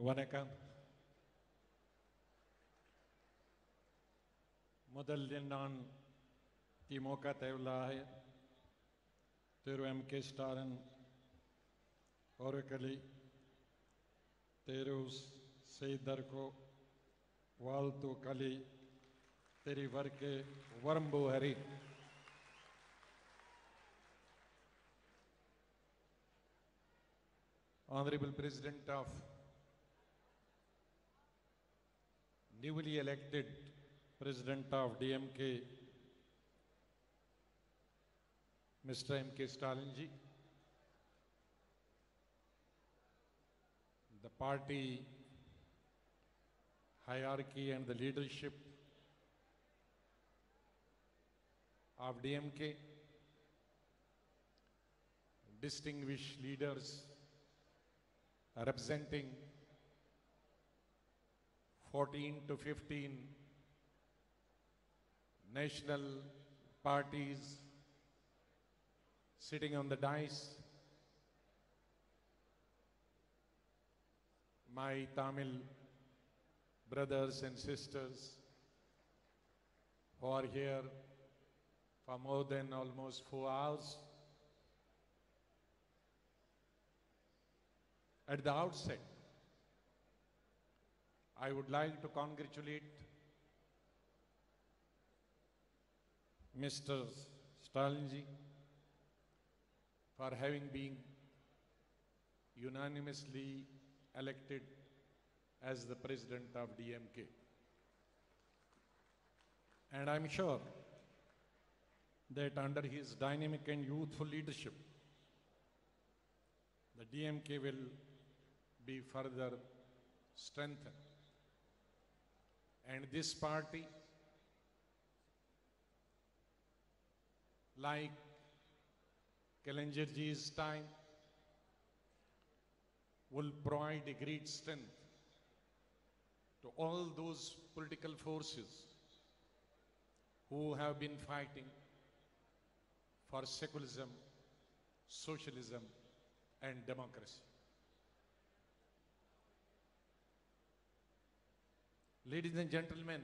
வணக்கம். முதலில் நான் திமுக தலைவராக திரு M.K. ஸ்டாலின் அவர்களை தேர்வு செய்ததற்கு வாழ்த்துக்களை தெரிவிக்க விரும்புகிறேன். Honorable President of newly elected President of DMK, Mr. M.K. Stalin ji, the party hierarchy and the leadership of DMK, distinguished leaders representing 14 to 15 national parties sitting on the dais, my Tamil brothers and sisters who are here for more than almost 4 hours. At the outset, I would like to congratulate Mr. Stalin ji for having been unanimously elected as the President of DMK. And I'm sure that under his dynamic and youthful leadership, the DMK will be further strengthened. And this party, like Kallenjar ji's time, will provide a great strength to all those political forces who have been fighting for secularism, socialism, and democracy. Ladies and gentlemen,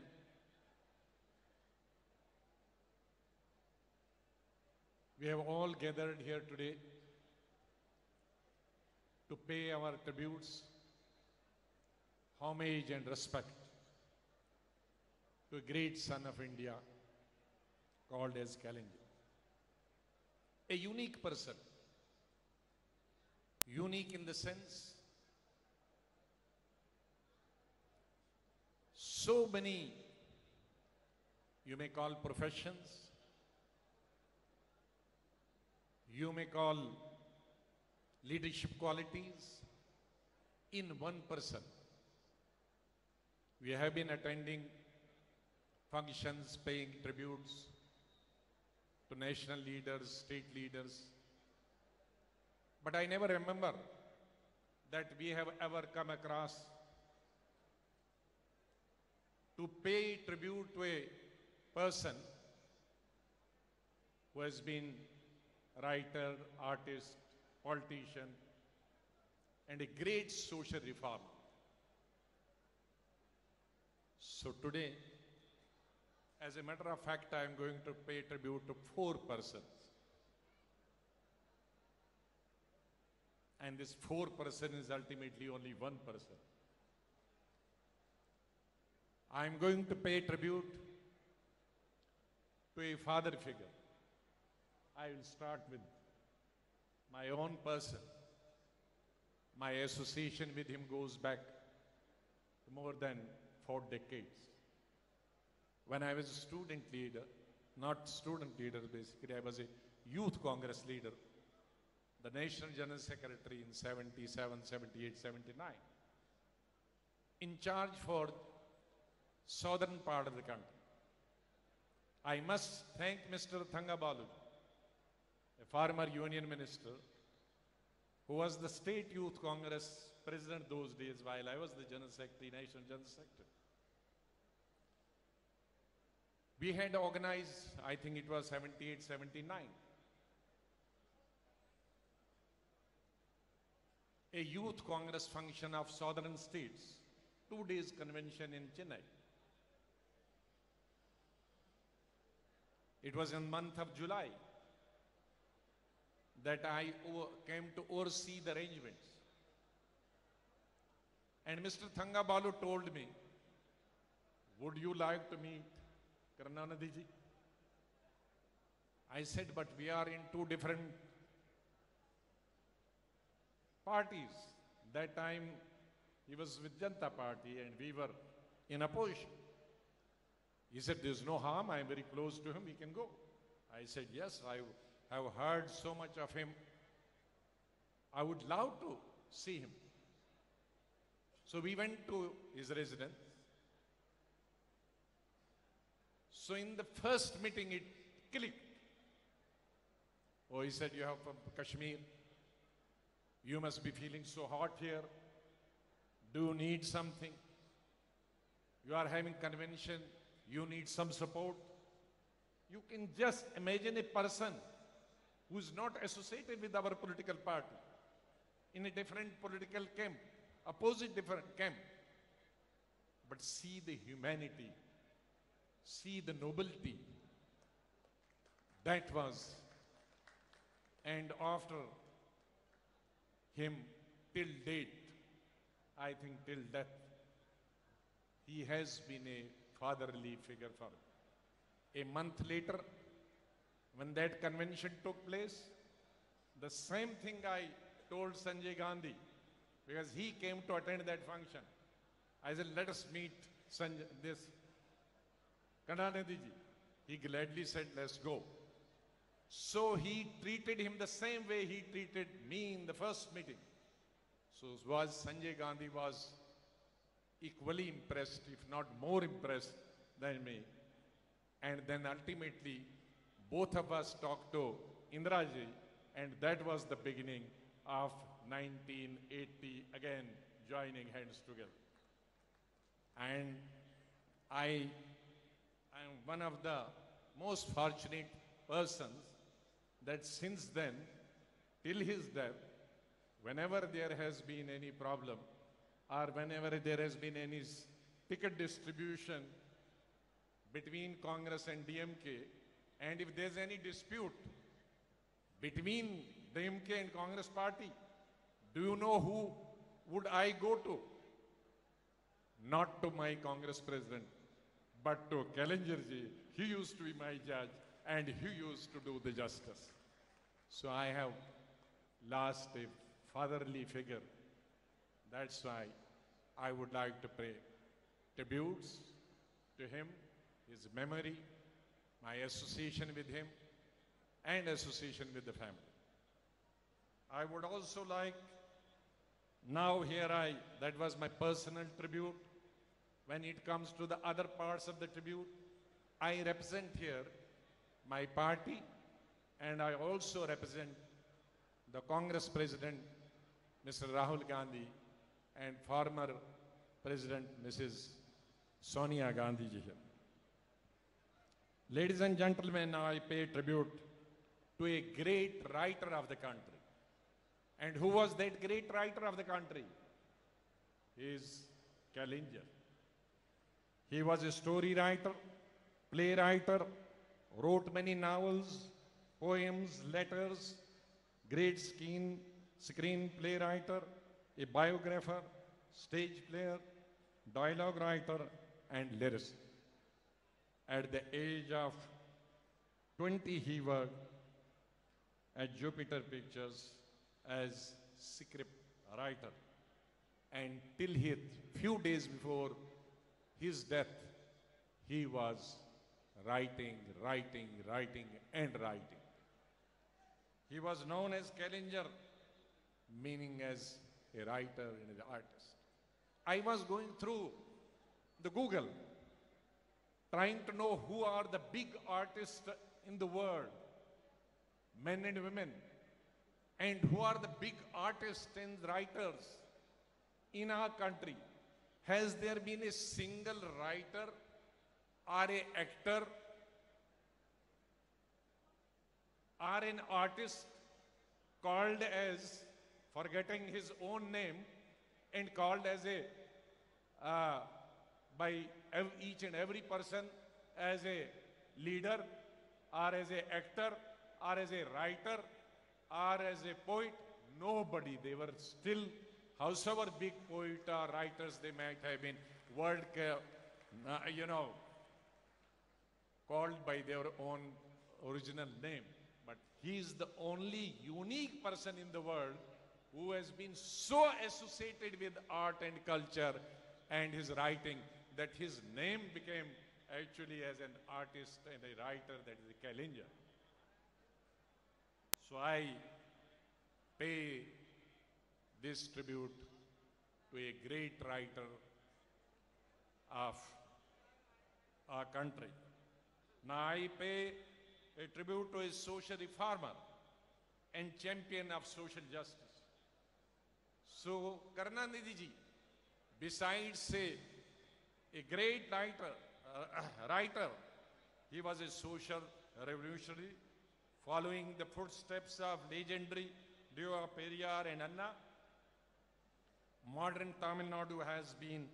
we have all gathered here today to pay our tributes, homage and respect to a great son of India called as Kallenjar. A unique person, unique in the sense so many, you may call professions, you may call leadership qualities in one person. We have been attending functions, paying tributes to national leaders, state leaders, but I never remember that we have ever come across to pay tribute to a person who has been writer, artist, politician, and a great social reformer. So today, as a matter of fact, I am going to pay tribute to 4 persons. And this 4 person is ultimately only 1 person. I am going to pay tribute to a father figure. I will start with my own person. My association with him goes back more than 4 decades. When I was a student leader, not student leader basically, I was a youth Congress leader, the National General Secretary in 77, 78, 79, in charge for southern part of the country. I must thank Mr. Thangabalu, a former union minister, who was the State Youth Congress president those days while I was the General Secretary, National General Secretary. We had organized, I think it was 78, 79, a youth congress function of southern states, 2 days convention in Chennai. It was in month of July that I came to oversee the arrangements. And Mr. Thangabalu told me, would you like to meet Karunanidhi ji? I said, but we are in 2 different parties. That time he was with Janata Party and we were in opposition. He said, there's no harm, I am very close to him, we can go. I said, yes, I have heard so much of him. I would love to see him. So we went to his residence. So in the first meeting it clicked. Oh, he said, you have from Kashmir. You must be feeling so hot here. Do you need something? You are having convention. You need some support. You can just imagine a person who is not associated with our political party, in a different political camp, opposite different camp. But see the humanity, see the nobility. That was, and after him till date, I think till death, he has been a fatherly figure for me. A month later, when that convention took place, the same thing I told Sanjay Gandhi, because he came to attend that function. I said, let us meet this Karunanidhi ji. He gladly said, let's go. So he treated him the same way he treated me in the first meeting. So Sanjay Gandhi was equally impressed, if not more impressed than me. And then ultimately, both of us talked to Indiraji, and that was the beginning of 1980, again joining hands together. And I am one of the most fortunate persons that since then, till his death, whenever there has been any problem or whenever there has been any ticket distribution between Congress and DMK, and if there's any dispute between DMK and Congress party, do you know who would I go to? Not to my Congress president, but to Kallenjar ji. He used to be my judge and he used to do the justice. So I have lost a fatherly figure. That's why I would like to pay tributes to him, his memory, my association with him, and association with the family. I would also like, now here that was my personal tribute. When it comes to the other parts of the tribute, I represent here my party, and I also represent the Congress President, Mr. Rahul Gandhi, and former President, Mrs. Sonia Gandhi ji here. Ladies and gentlemen, now I pay tribute to a great writer of the country. And who was that great writer of the country? He is Kallenjar. He was a story writer, playwright, wrote many novels, poems, letters, great screen playwright, a biographer, stage player, dialogue writer, and lyricist. At the age of 20, he worked at Jupiter Pictures as script writer. And till few days before his death, he was writing, and writing. He was known as Kallenjar, meaning as a writer and an artist. I was going through the Google, trying to know who are the big artists in the world, men and women, and who are the big artists and writers in our country. Has there been a single writer or an actor or an artist called as forgetting his own name and called as a, by each and every person as a leader or as a actor or as a writer or as a poet. Nobody. They were still, howsoever big poet or writers they might have been, called by their own original name. But he is the only unique person in the world who has been so associated with art and culture and his writing that his name became actually as an artist and a writer, that is a Kalingya. So I pay this tribute to a great writer of our country. Now I pay a tribute to a social reformer and champion of social justice. So Karunanidhi ji, besides a great writer, he was a social revolutionary, following the footsteps of legendary Deva Periyar and Anna. Modern Tamil Nadu has been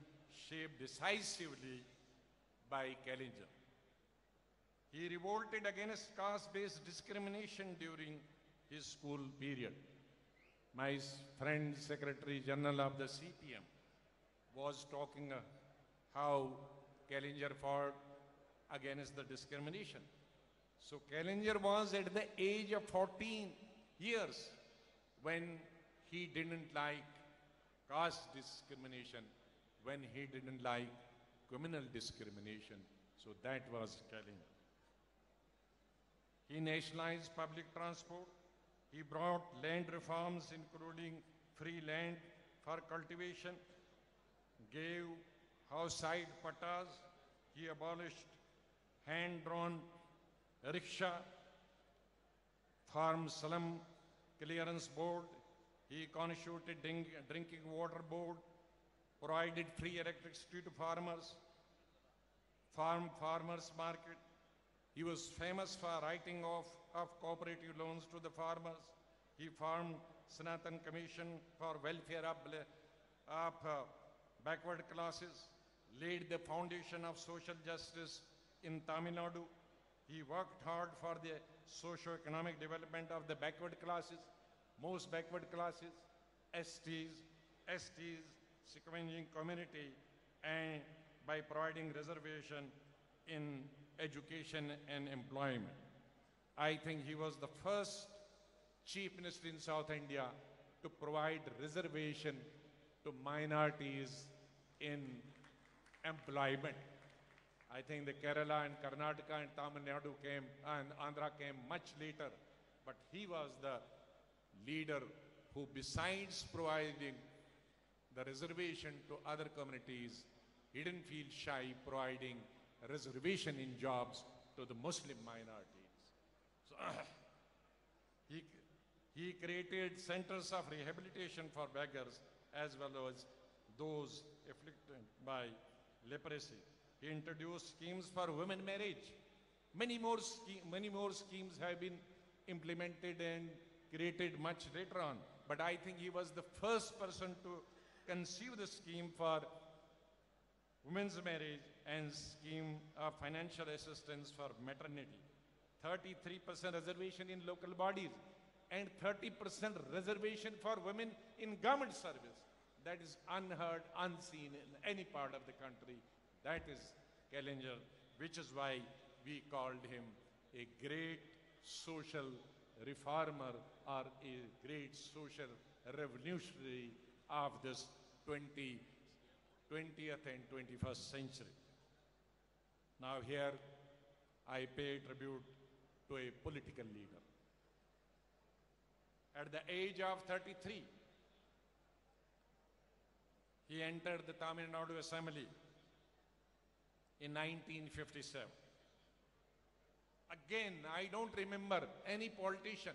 shaped decisively by Kalingya. He revolted against caste-based discrimination during his school period. My friend, Secretary General of the CPM, was talking how Kalingya fought against the discrimination. So Kalingya was at the age of 14 years when he didn't like caste discrimination, when he didn't like criminal discrimination. So that was Kalingya. He nationalized public transport. He brought land reforms, including free land for cultivation, gave house-side pattas. He abolished hand-drawn rickshaw, farm slum clearance board. He constituted drinking water board, provided free electricity to farmers, farmers market. He was famous for writing off of cooperative loans to the farmers. He formed Sanatan Commission for welfare of backward classes, laid the foundation of social justice in Tamil Nadu. He worked hard for the socio-economic development of the backward classes, most backward classes, STs, scavenging community, and by providing reservation in education and employment. I think he was the first Chief Minister in South India to provide reservation to minorities in employment. I think the Kerala and Karnataka and Tamil Nadu came, and Andhra came much later, but he was the leader who, besides providing the reservation to other communities, he didn't feel shy providing reservation in jobs to the Muslim minorities. So he created centers of rehabilitation for beggars as well as those afflicted by leprosy. He introduced schemes for women marriage. Many more schemes have been implemented and created much later on. But I think he was the first person to conceive the scheme for women's marriage and scheme of financial assistance for maternity. 33% reservation in local bodies and 30% reservation for women in government service. That is unheard, unseen in any part of the country. That is Kalingya, which is why we called him a great social reformer or a great social revolutionary of this 20th and 21st century. Now here I pay tribute to a political leader. At the age of 33, he entered the Tamil Nadu Assembly in 1957. Again, I don't remember any politician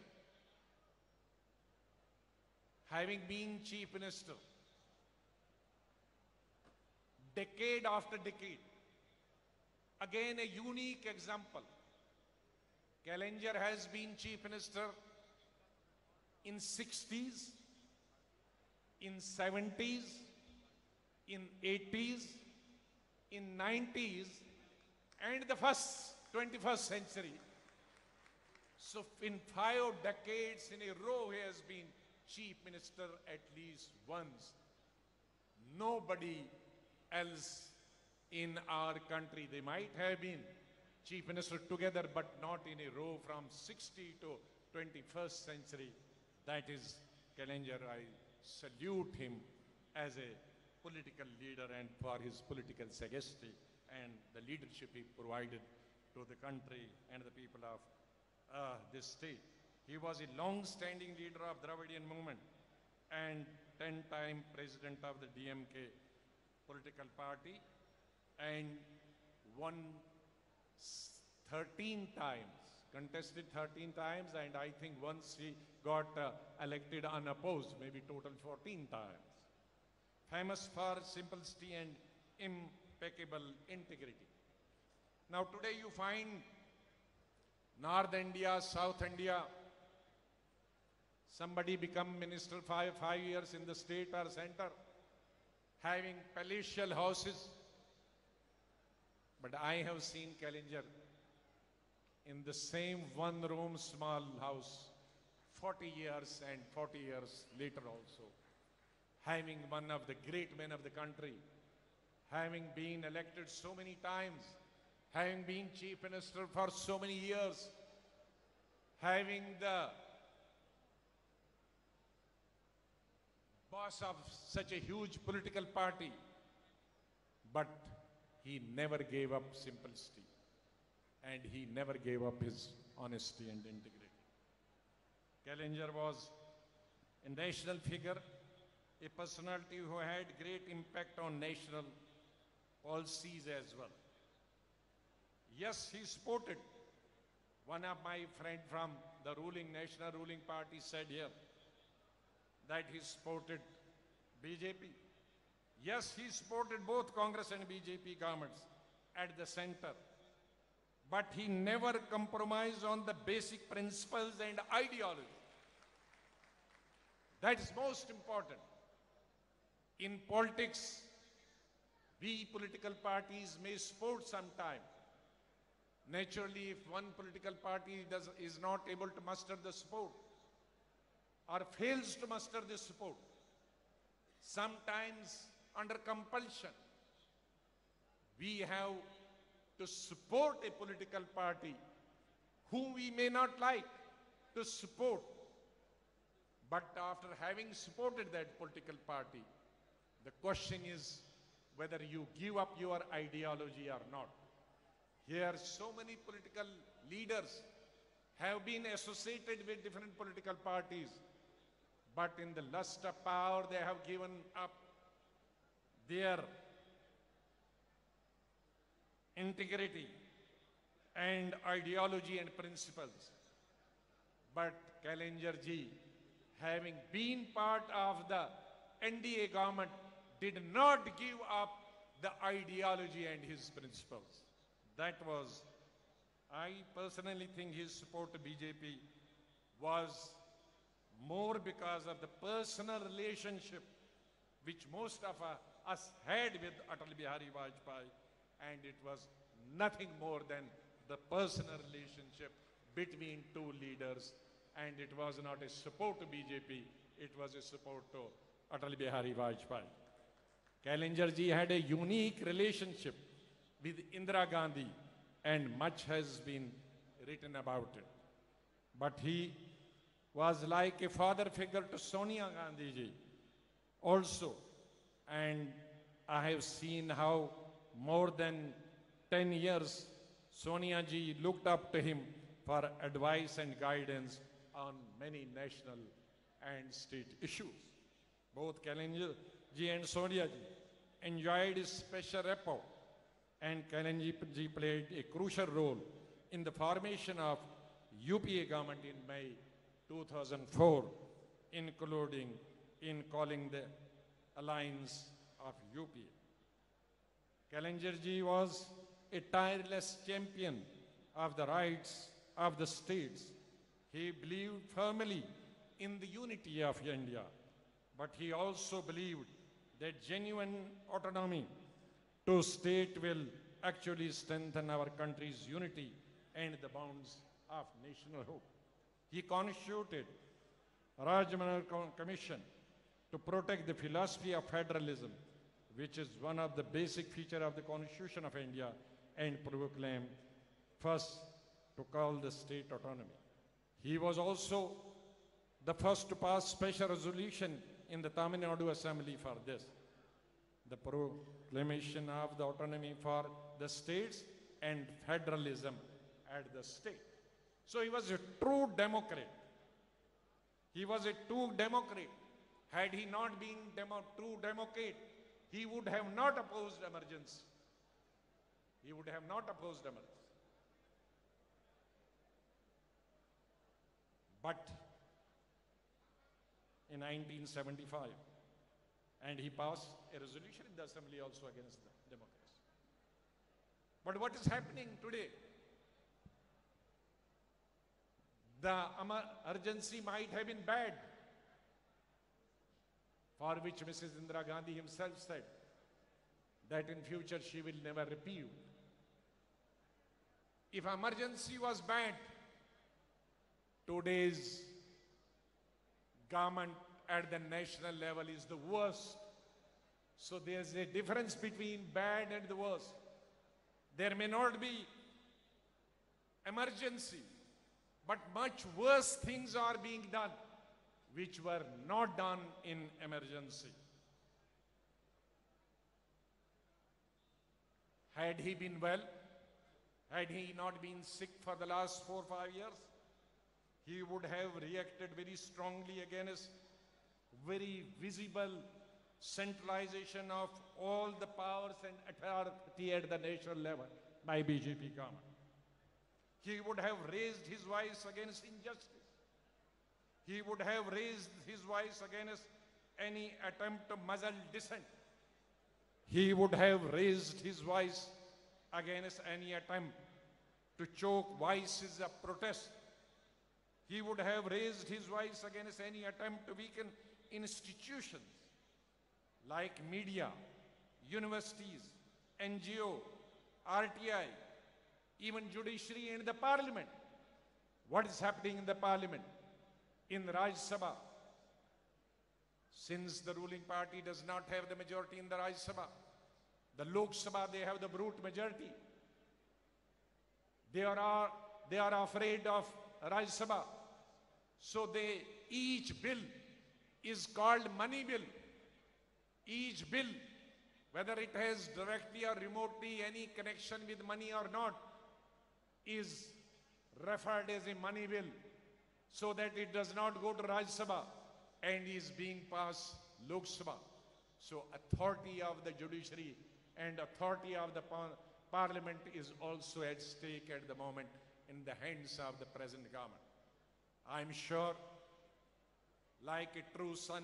having been Chief Minister decade after decade. Again, a unique example. Kalingya has been Chief Minister in 60s, in 70s, in 80s, in 90s, and the first 21st century. So in 5 decades in a row, he has been chief minister at least once. Nobody else in our country, they might have been chief minister together, but not in a row from 60 to 21st century. That is Kallenjar. I salute him as a political leader and for his political sagacity and the leadership he provided to the country and the people of this state. He was a long-standing leader of Dravidian movement and 10-time president of the DMK political party, and won 13 times, contested 13 times, and I think once he got elected unopposed, maybe total 14 times. Famous for simplicity and impeccable integrity. Now today you find North India, South India, somebody become minister 5 years in the state or center, having palatial houses. But I have seen Kallenjar in the same one-room small house 40 years and 40 years later also, having one of the great men of the country, having been elected so many times, having been chief minister for so many years, having the boss of such a huge political party, but he never gave up simplicity and he never gave up his honesty and integrity. Kallenjar was a national figure, a personality who had great impact on national policies as well. Yes, he supported. One of my friends from the national ruling party said here that he supported BJP. Yes, he supported both Congress and BJP governments at the center. But he never compromised on the basic principles and ideology. That is most important. In politics, we political parties may support sometime. Naturally, if one political party is not able to muster the support or fails to muster the support, sometimes under compulsion, we have to support a political party whom we may not like to support. But after having supported that political party, the question is whether you give up your ideology or not. Here, so many political leaders have been associated with different political parties, but in the lust of power, they have given up their integrity and ideology and principles. But Kallenjar ji, having been part of the NDA government, did not give up the ideology and his principles. That was, I personally think his support to BJP was more because of the personal relationship which most of us had with Atal Bihari Vajpayee, and it was nothing more than the personal relationship between two leaders, and it was not a support to BJP, it was a support to Atal Bihari Vajpayee. Kallenjar ji had a unique relationship with Indira Gandhi, and much has been written about it. But he was like a father figure to Sonia Gandhi ji also, and I have seen how more than 10 years Sonia ji looked up to him for advice and guidance on many national and state issues. Both Kallenjar ji and Sonia ji enjoyed his special rapport, and Kallenjar ji played a crucial role in the formation of UPA government in May 2004, including in calling the alliance of UPA. Kallenjar ji was a tireless champion of the rights of the states. He believed firmly in the unity of India, but he also believed that genuine autonomy to state will actually strengthen our country's unity and the bonds of nationhood. He constituted Rajmanar Commission to protect the philosophy of federalism, which is one of the basic features of the Constitution of India, and proclaim first to call the state autonomy. He was also the first to pass special resolution in the Tamil Nadu Assembly for this, the proclamation of the autonomy for the states and federalism at the state. So he was a true Democrat. He was a true Democrat. Had he not been true Democrat, he would have not opposed emergency. He would have not opposed emergency. But in 1975, and he passed a resolution in the assembly also against the democracy. But what is happening today? The emergency might have been bad, for which Mrs. Indira Gandhi himself said that in future she will never repeat. If emergency was bad, today's government at the national level is the worst. So there's a difference between bad and the worst. There may not be emergency, but much worse things are being done, which were not done in emergency. Had he been well, had he not been sick for the last 4 or 5 years, he would have reacted very strongly against very visible centralization of all the powers and authority at the national level by BJP government. He would have raised his voice against injustice. He would have raised his voice against any attempt to muzzle dissent. He would have raised his voice against any attempt to choke voices of protest. He would have raised his voice against any attempt to weaken institutions like media, universities, NGO, RTI, even judiciary and the parliament. What is happening in the parliament? In Rajya Sabha, since the ruling party does not have the majority in the Rajya Sabha, the Lok Sabha, they have the brute majority. They are afraid of Rajya Sabha. So each bill is called money bill. Each bill, whether it has directly or remotely any connection with money or not, is referred as a money bill, so that it does not go to Rajya Sabha and is being passed Lok Sabha. So authority of the judiciary and authority of the parliament is also at stake at the moment in the hands of the present government. I'm sure, like a true son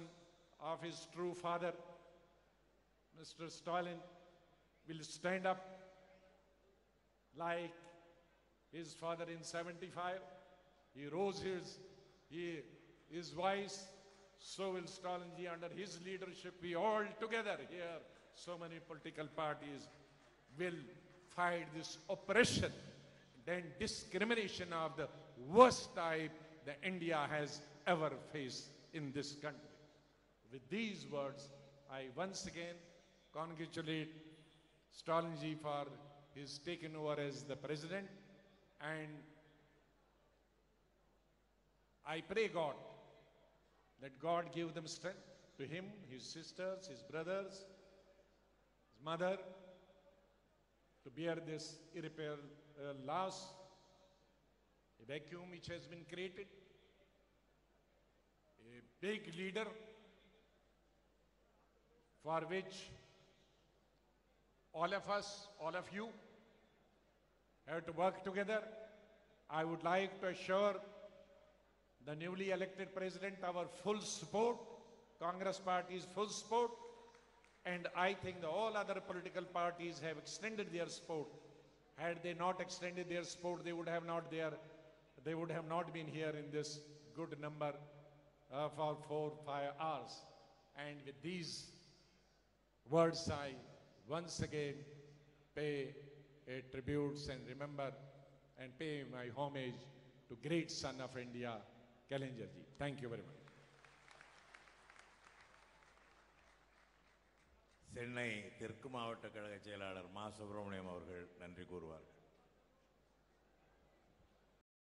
of his true father, Mr. Stalin will stand up like his father in 75. He rose his voice. So will Stalinji under his leadership. We all together here, so many political parties, will fight this oppression and discrimination of the worst type that India has ever faced in this country. With these words, I once again congratulate Stalinji for his taking over as the president, and I pray God that God give them strength, to him, his sisters, his brothers, his mother, to bear this irreparable loss, a vacuum which has been created, a big leader for which all of us, all of you, have to work together. I would like to assure the newly elected president our full support, Congress party's full support, and I think all other political parties have extended their support. Had they not extended their support, they would have not been here in this good number for 4 or 5 hours. And with these words, I once again pay a tributes and remember and pay my homage to great son of India, Kalenjarji. Thank you very much. Chennai தெற்கு மாவட்ட கழக செயலாளர் மா சுப்பிரமணியம் அவர்கள் நன்றி கூறுவார்கள்.